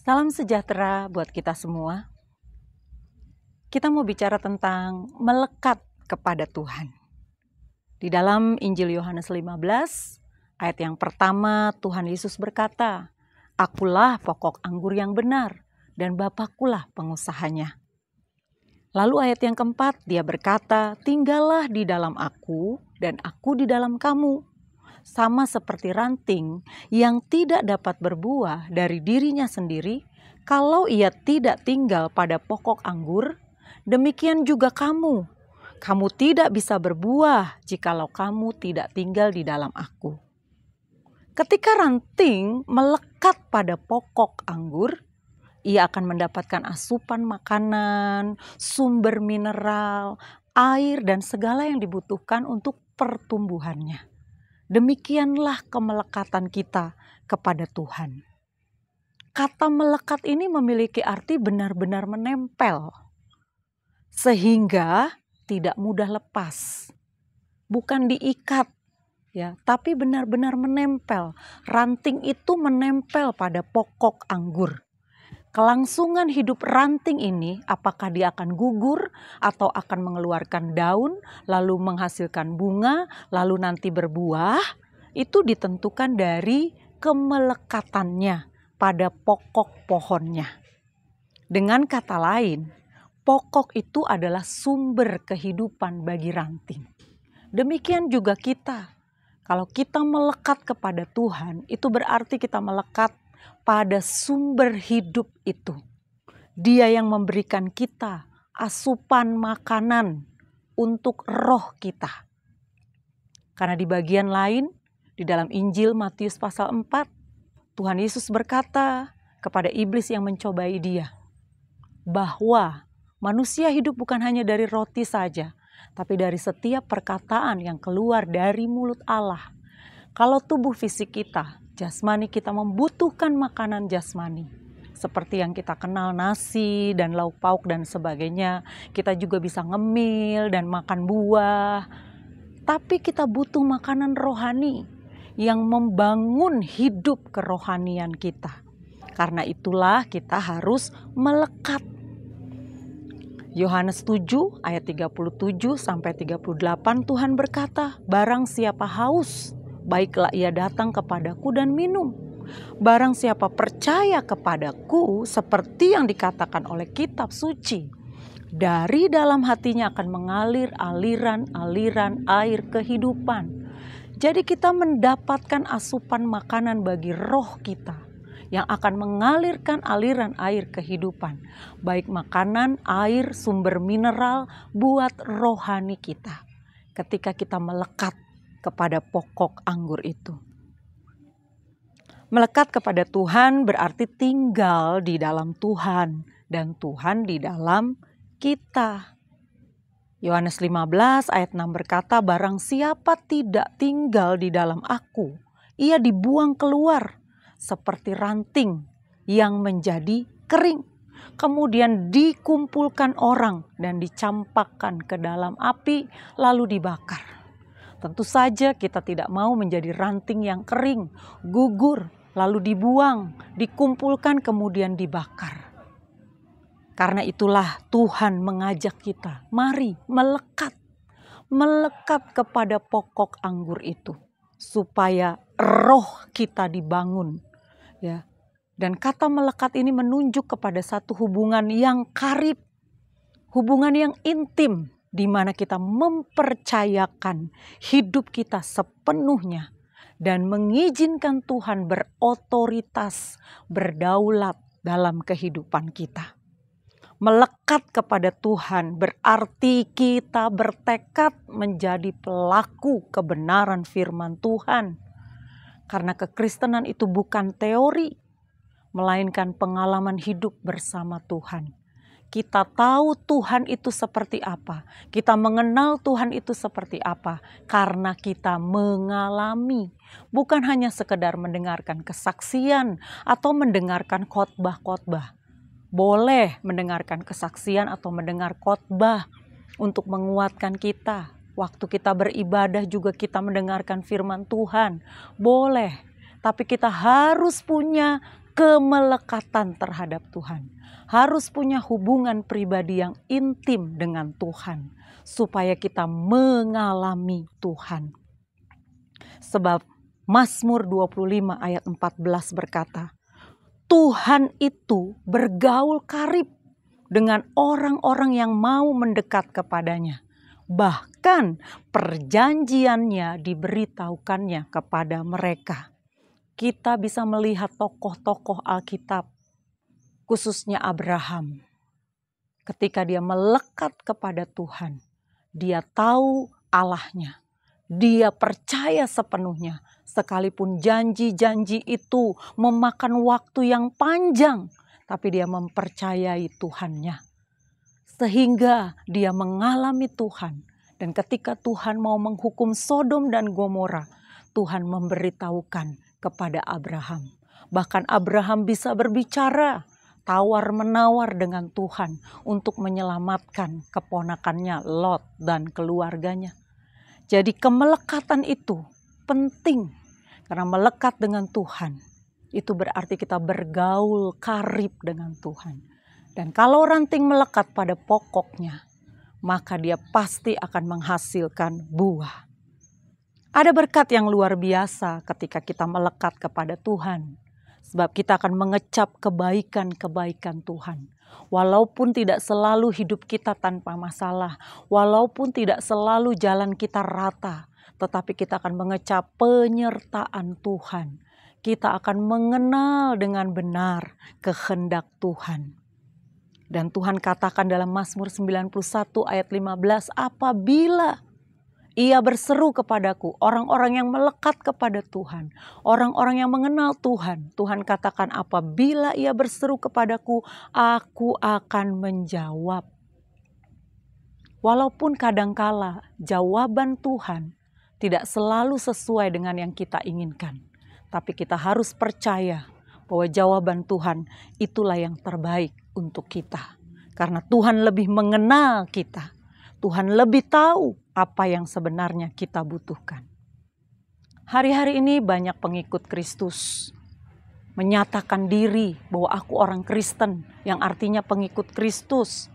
Salam sejahtera buat kita semua. Kita mau bicara tentang melekat kepada Tuhan. Di dalam Injil Yohanes 15, ayat yang pertama Tuhan Yesus berkata, "Akulah pokok anggur yang benar dan Bapakulah pengusahanya." Lalu ayat yang keempat dia berkata, "Tinggallah di dalam aku dan aku di dalam kamu." Sama seperti ranting yang tidak dapat berbuah dari dirinya sendiri, kalau ia tidak tinggal pada pokok anggur, demikian juga kamu. Kamu tidak bisa berbuah jikalau kamu tidak tinggal di dalam aku. Ketika ranting melekat pada pokok anggur, ia akan mendapatkan asupan makanan, sumber mineral, air, dan segala yang dibutuhkan untuk pertumbuhannya. Demikianlah kemelekatan kita kepada Tuhan. Kata melekat ini memiliki arti benar-benar menempel, sehingga tidak mudah lepas. Bukan diikat, ya, tapi benar-benar menempel. Ranting itu menempel pada pokok anggur. Kelangsungan hidup ranting ini, apakah dia akan gugur atau akan mengeluarkan daun, lalu menghasilkan bunga, lalu nanti berbuah, itu ditentukan dari kemelekatannya pada pokok pohonnya. Dengan kata lain, pokok itu adalah sumber kehidupan bagi ranting. Demikian juga kita. Kalau kita melekat kepada Tuhan, itu berarti kita melekat pada sumber hidup itu. Dia yang memberikan kita asupan makanan untuk roh kita. Karena di bagian lain, di dalam Injil Matius pasal 4, Tuhan Yesus berkata kepada iblis yang mencobai dia, bahwa manusia hidup bukan hanya dari roti saja, tapi dari setiap perkataan yang keluar dari mulut Allah. Kalau tubuh fisik kita, jasmani kita membutuhkan makanan jasmani. Seperti yang kita kenal nasi dan lauk pauk dan sebagainya. Kita juga bisa ngemil dan makan buah. Tapi kita butuh makanan rohani yang membangun hidup kerohanian kita. Karena itulah kita harus melekat. Yohanes 7 ayat 37 sampai 38 Tuhan berkata, "Barang siapa haus, baiklah ia datang kepadaku dan minum. Barang siapa percaya kepadaku, seperti yang dikatakan oleh kitab suci, dari dalam hatinya akan mengalir aliran-aliran air kehidupan." Jadi kita mendapatkan asupan makanan bagi roh kita yang akan mengalirkan aliran air kehidupan. Baik makanan, air, sumber mineral buat rohani kita. Ketika kita melekat kepada pokok anggur itu. Melekat kepada Tuhan berarti tinggal di dalam Tuhan dan Tuhan di dalam kita. Yohanes 15 ayat 6 berkata, "Barang siapa tidak tinggal di dalam aku, ia dibuang keluar seperti ranting yang menjadi kering. Kemudian dikumpulkan orang dan dicampakkan ke dalam api lalu dibakar." Tentu saja kita tidak mau menjadi ranting yang kering, gugur, lalu dibuang, dikumpulkan kemudian dibakar. Karena itulah Tuhan mengajak kita, mari melekat kepada pokok anggur itu, supaya roh kita dibangun. Ya. Dan kata melekat ini menunjuk kepada satu hubungan yang karib, hubungan yang intim, di mana kita mempercayakan hidup kita sepenuhnya dan mengizinkan Tuhan berotoritas, berdaulat dalam kehidupan kita. Melekat kepada Tuhan berarti kita bertekad menjadi pelaku kebenaran firman Tuhan. Karena kekristenan itu bukan teori, melainkan pengalaman hidup bersama Tuhan. Kita tahu Tuhan itu seperti apa. Kita mengenal Tuhan itu seperti apa. Karena kita mengalami. Bukan hanya sekedar mendengarkan kesaksian atau mendengarkan khotbah-khotbah. Boleh mendengarkan kesaksian atau mendengar khotbah untuk menguatkan kita. Waktu kita beribadah juga kita mendengarkan firman Tuhan. Boleh. Tapi kita harus punya kemelekatan terhadap Tuhan. Harus punya hubungan pribadi yang intim dengan Tuhan supaya kita mengalami Tuhan. Sebab Mazmur 25 ayat 14 berkata, Tuhan itu bergaul karib dengan orang-orang yang mau mendekat kepadanya. Bahkan perjanjiannya diberitahukannya kepada mereka. Kita bisa melihat tokoh-tokoh Alkitab, khususnya Abraham. Ketika dia melekat kepada Tuhan, dia tahu Allahnya. Dia percaya sepenuhnya, sekalipun janji-janji itu memakan waktu yang panjang, tapi dia mempercayai Tuhannya. Sehingga dia mengalami Tuhan. Dan ketika Tuhan mau menghukum Sodom dan Gomora, Tuhan memberitahukan kepada Abraham. Bahkan Abraham bisa berbicara, tawar-menawar dengan Tuhan untuk menyelamatkan keponakannya Lot dan keluarganya. Jadi kemelekatan itu penting, karena melekat dengan Tuhan itu berarti kita bergaul karib dengan Tuhan. Dan kalau ranting melekat pada pokoknya, maka dia pasti akan menghasilkan buah. Ada berkat yang luar biasa ketika kita melekat kepada Tuhan. Sebab kita akan mengecap kebaikan-kebaikan Tuhan. Walaupun tidak selalu hidup kita tanpa masalah. Walaupun tidak selalu jalan kita rata. Tetapi kita akan mengecap penyertaan Tuhan. Kita akan mengenal dengan benar kehendak Tuhan. Dan Tuhan katakan dalam Mazmur 91 ayat 15, apabila Ia berseru kepadaku, orang-orang yang melekat kepada Tuhan, orang-orang yang mengenal Tuhan. Tuhan katakan apabila Ia berseru kepadaku, aku akan menjawab. Walaupun kadangkala jawaban Tuhan tidak selalu sesuai dengan yang kita inginkan. Tapi kita harus percaya bahwa jawaban Tuhan itulah yang terbaik untuk kita. Karena Tuhan lebih mengenal kita. Tuhan lebih tahu apa yang sebenarnya kita butuhkan. Hari-hari ini banyak pengikut Kristus menyatakan diri bahwa aku orang Kristen, yang artinya pengikut Kristus,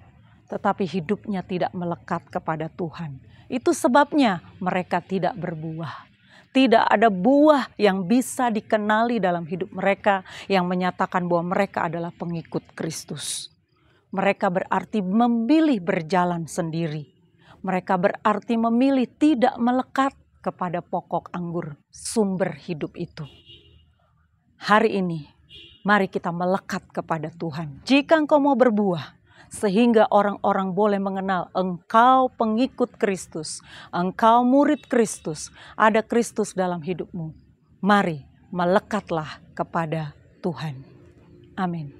tetapi hidupnya tidak melekat kepada Tuhan. Itu sebabnya mereka tidak berbuah. Tidak ada buah yang bisa dikenali dalam hidup mereka yang menyatakan bahwa mereka adalah pengikut Kristus. Mereka berarti memilih berjalan sendiri. Mereka berarti memilih tidak melekat kepada pokok anggur sumber hidup itu. Hari ini, mari kita melekat kepada Tuhan. Jika engkau mau berbuah, sehingga orang-orang boleh mengenal engkau pengikut Kristus, engkau murid Kristus, ada Kristus dalam hidupmu. Mari melekatlah kepada Tuhan. Amin.